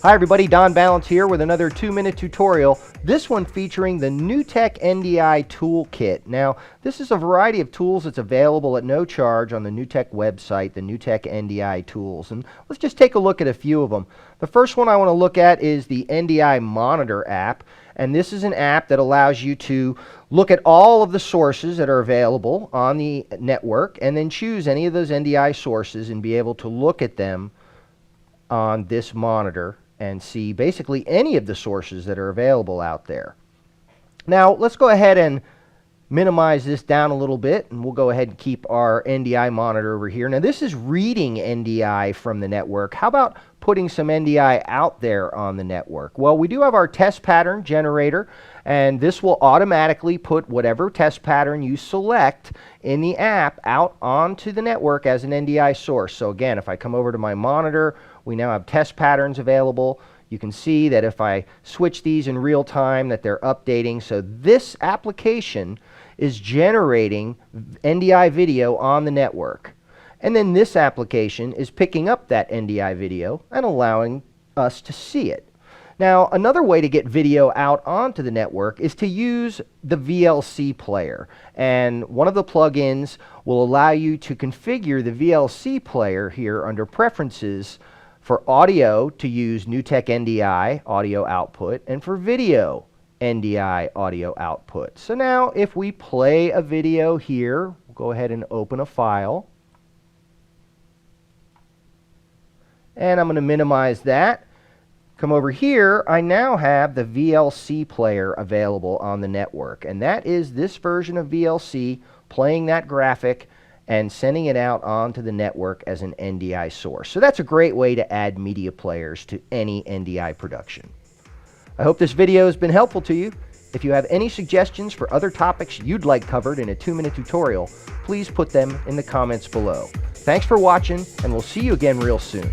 Hi everybody, Don Balance here with another 2-minute tutorial. This one featuring the NewTek NDI ToolKit. Now, this is a variety of tools that's available at no charge on the NewTek website, the NewTek NDI tools. And let's just take a look at a few of them. The first one I want to look at is the NDI Monitor app. And this is an app that allows you to look at all of the sources that are available on the network and then choose any of those NDI sources and be able to look at them on this monitor and see basically any of the sources that are available out there. Now let's go ahead and minimize this down a little bit, and we'll go ahead and keep our NDI monitor over here. Now this is reading NDI from the network. How about putting some NDI out there on the network? Well, we do have our test pattern generator, and this will automatically put whatever test pattern you select in the app out onto the network as an NDI source. So again, if I come over to my monitor, we now have test patterns available. You can see that if I switch these in real time that they're updating. So this application is generating NDI video on the network. And then this application is picking up that NDI video and allowing us to see it. Now, another way to get video out onto the network is to use the VLC player. And one of the plugins will allow you to configure the VLC player here under Preferences for audio to use NewTek NDI audio output, and for video NDI audio output. So now if we play a video here, we'll go ahead and open a file. And I'm going to minimize that. Come over here, I now have the VLC player available on the network. And that is this version of VLC playing that graphic and sending it out onto the network as an NDI source. So that's a great way to add media players to any NDI production. I hope this video has been helpful to you. If you have any suggestions for other topics you'd like covered in a 2-minute tutorial, please put them in the comments below. Thanks for watching, and we'll see you again real soon.